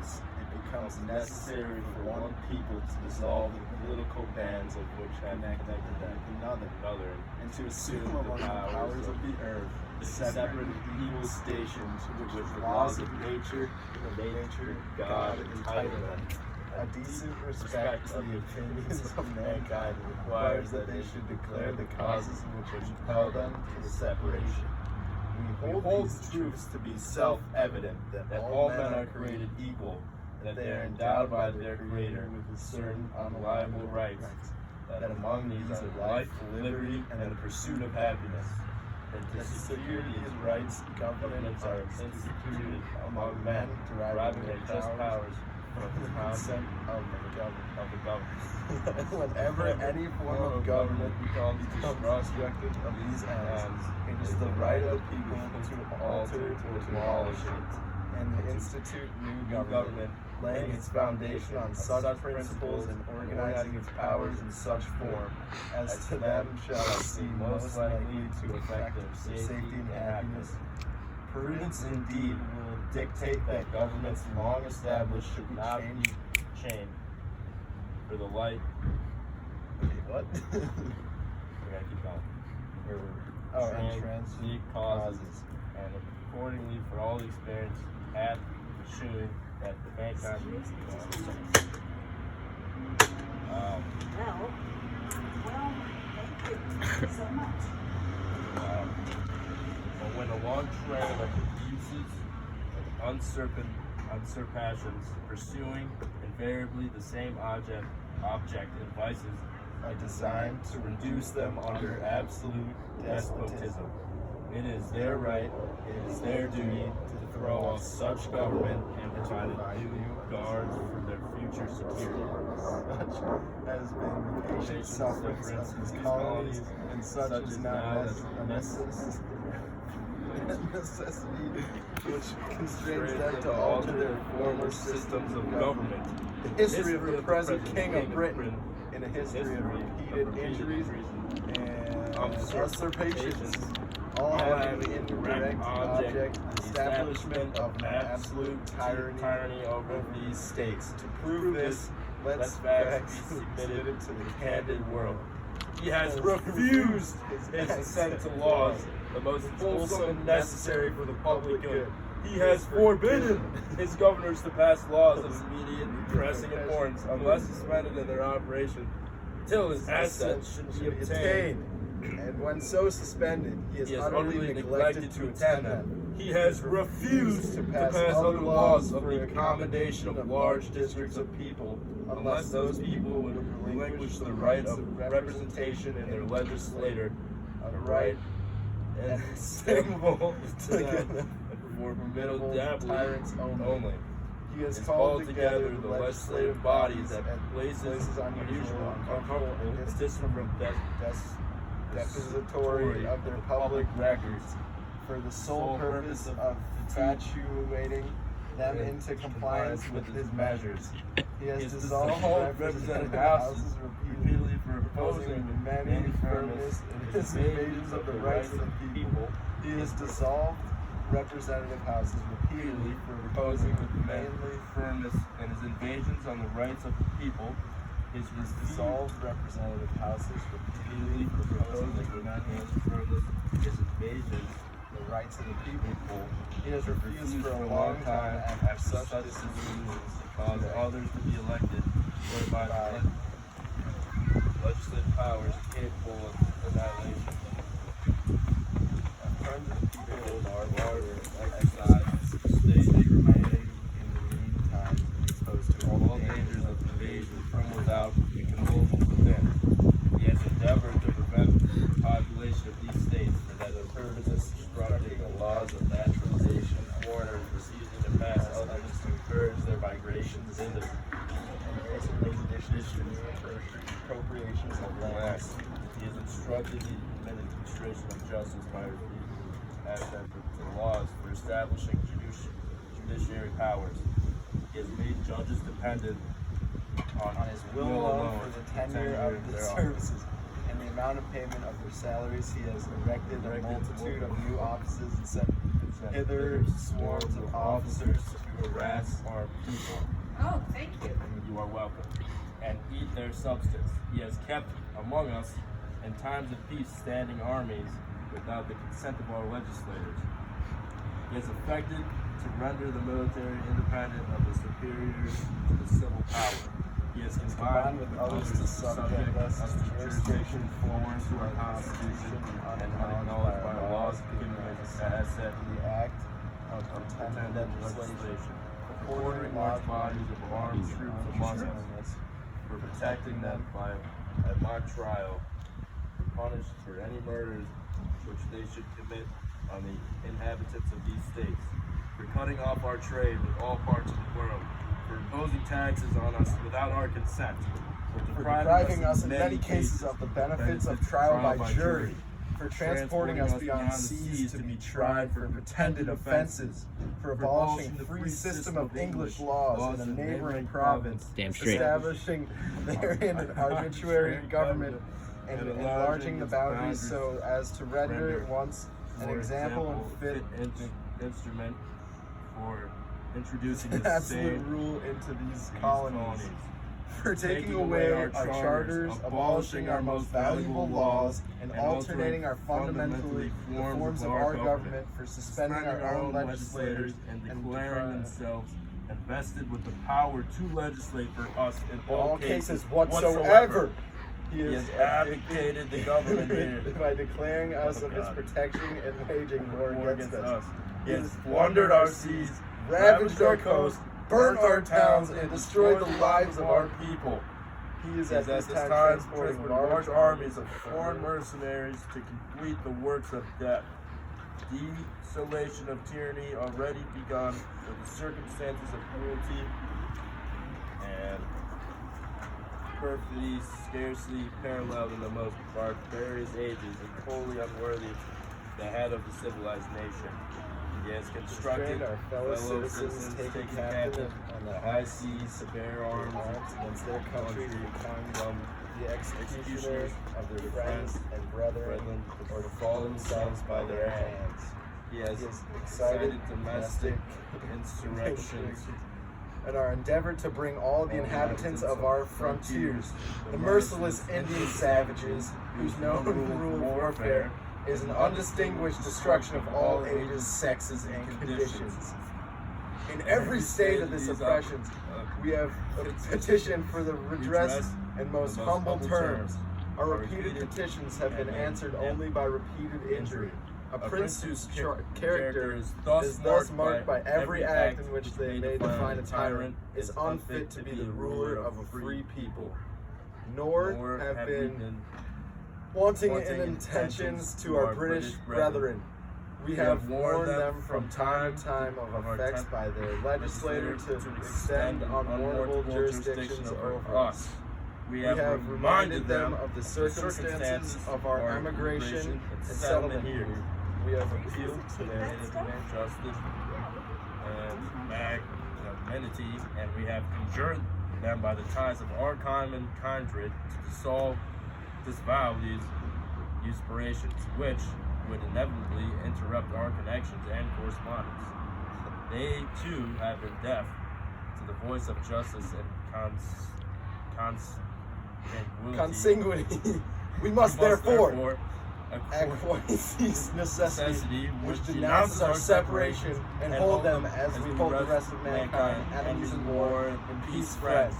as it becomes necessary for one people to dissolve the political bands of which have connected them another, and to assume among the powers of the earth separate equal stations to which the laws of nature, God entitle them. A decent respect of the opinions of mankind requires that they should declare the causes which impel them to the separation. We hold these truths to be self-evident, that all men are created equal, that they are endowed by their Creator with certain unalienable rights, that among these are life, liberty, and the pursuit of happiness. And to secure these rights, governments are instituted among men, deriving their just powers from the consent of the government. Whenever any form of government becomes constructed of these ends, it is the right of the people to alter or to abolish it, and to institute new government, laying its foundation on such principles and organizing its powers in such form as to them shall seem most likely to affect their safety and happiness. Prudence indeed will dictate that governments long established should not be changed for the light. Okay, what? We gotta keep going. Transient causes, and accordingly for all experience hath shewing that the mankind thank you so much. But when a long train of abuses and unsurpassions, pursuing invariably the same object and vices, are designed to reduce them under absolute despotism. It is their right, it is their duty to throw off such government and provide new guards for their future security. Such has been the patient sufferance of these colonies, and such is now a necessity which constrains them to alter their former systems of government. The history of the present King of Britain, in a history of repeated injuries and usurpations, all having the indirect object the establishment of an absolute tyranny over these states. To prove this, let's facts be submitted to the candid world. He has refused his assent to laws, the most wholesome and necessary for the public good. He has forbidden his governors to pass laws of immediate and pressing importance unless suspended in their operation till his assent should be obtained. And when so suspended, he is utterly neglected to attend them. He has refused to pass other laws of the accommodation of large districts of people, unless those people would relinquish the right of representation in their legislature, a right inestimable to them, and formidable tyrants only. He has called together the legislative bodies at places unusual, uncomfortable, and distant from depository of their public records, for the sole purpose of infatuating them into compliance with his measures. He has dissolved representative houses repeatedly for opposing with many firmness in his invasions of the rights of the people. He has dissolved representative houses repeatedly for opposing with manly firmness in his invasions on the rights of the people. His dissolved representative houses repeatedly for opposing with manly firmness his invasions the rights of the people. He has refused for a long time and have such decisions to cause others to be elected, whereby the legislative powers capable of annihilation. Friends of the people are larger, exercise, state remaining in the meantime exposed to all dangers of invasion from without and convulsion within. He has endeavored to prevent the population of these states for that the purpose of obstructing the laws of naturalization of foreigners refusing to pass others to encourage their migrations into them. Appropriations of lands. He has instructed the administration of justice by refusing access to laws for establishing judiciary powers. He has made judges dependent on his will alone for the tenure of their services and the amount of payment of their salaries. He has erected a multitude of new offices and sent hither swarms of officers to to harass our people. Oh, thank you. You are welcome. And eat their substance. He has kept among us in times of peace standing armies without the consent of our legislators. He has effected to render the military independent of the superiors to the civil power. He has combined with others to subject us to jurisdiction foreign to our Constitution and unacknowledged by our laws, giving us asset in the act of pretended legislation, ordering large bodies of armed troops among us, for protecting them by at my trial, punished for any murders which they should commit on the inhabitants of these states, for cutting off our trade with all parts of the world, for imposing taxes on us without our consent, for depriving us in many cases of the benefits of trial by jury, for transporting us beyond seas to be tried for pretended offenses, for abolishing the free system of English laws in a neighboring province, establishing therein an arbitrary government, and enlarging the boundaries so as to render it once an example and fit instrument for introducing an the absolute same rule into these colonies, for taking away our charters, abolishing our most valuable laws, and alternating our fundamentally the forms of our government, for suspending our own legislators and declaring themselves invested with the power to legislate for us in all cases whatsoever. He has abdicated the government here by declaring us of his protection and waging war against us. He has plundered our seas, ravaged our coast, burnt our towns, and destroyed the lives of our people. He is at this time transporting large armies of foreign mercenaries to complete the works of death. Desolation of tyranny already begun with the circumstances of cruelty and perfidy scarcely paralleled in the most barbarous ages and wholly unworthy the head of the civilized nation. He has constructed our fellow citizens taken captive on the high seas to bear arms against their country to become the executioners of their friends and brethren, or to fall themselves by their hands. He has excited domestic insurrections and our endeavor to bring all the inhabitants of our frontiers, the merciless Indian savages, whose known rule of warfare is an undistinguished destruction of all ages, sexes, and conditions. In every state of this oppression, we have petitioned for the redress in most humble terms. Our repeated petitions have been answered only by repeated injury. A prince whose character is thus marked by every act in which they may define a tyrant is unfit to be the ruler of a free people, nor have been wanting in intentions to our British brethren. We have warned them from time to time of effects by their legislator to extend unwarrantable jurisdictions over us. We have reminded them of the circumstances of our emigration and settlement here. We have appealed to their justice and magnanimity, and we have conjured them by the ties of our common kindred to disavow these usurpations, which would inevitably interrupt our connections and correspondence. They too have been deaf to the voice of justice and consanguinity. We must therefore acquiesce necessity which denounces our separation and hold them as we hold the rest of mankind, enemies in war and peace friends.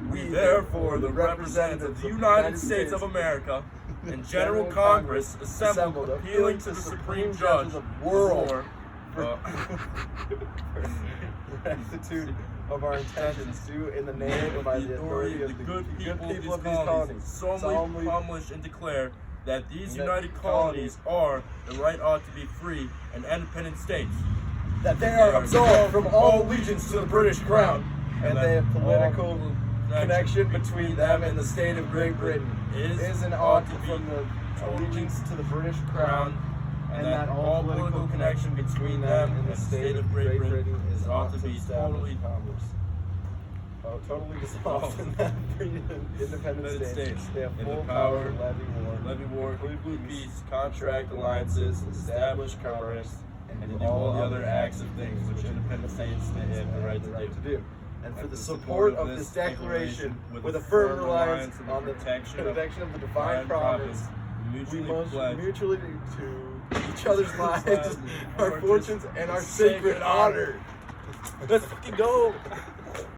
We therefore, the representatives of the United States of America and General Congress assembled, appealing to the Supreme Judge of the world for rectitude of our intentions, due in the name and by the authority of the good people of these colonies, solemnly publish and declare that these united colonies are and right ought to be free and independent states, that they are absolved from all allegiance to the British Crown, and they have political connection between them and the state of Great Britain is and ought to be from the allegiance to the British Crown, and that all political connection between them and the state of Great Britain is ought to be totally dissolved in that independent states. They have full power to levy war, conclude peace, contract alliances, establish commerce, and to do all the other acts of things which independent states may have the right to do. And for the support of this declaration, with a firm reliance on the protection of the divine providence, we must mutually to each other's lives, our fortunes, and our sacred honor. Let's fucking go!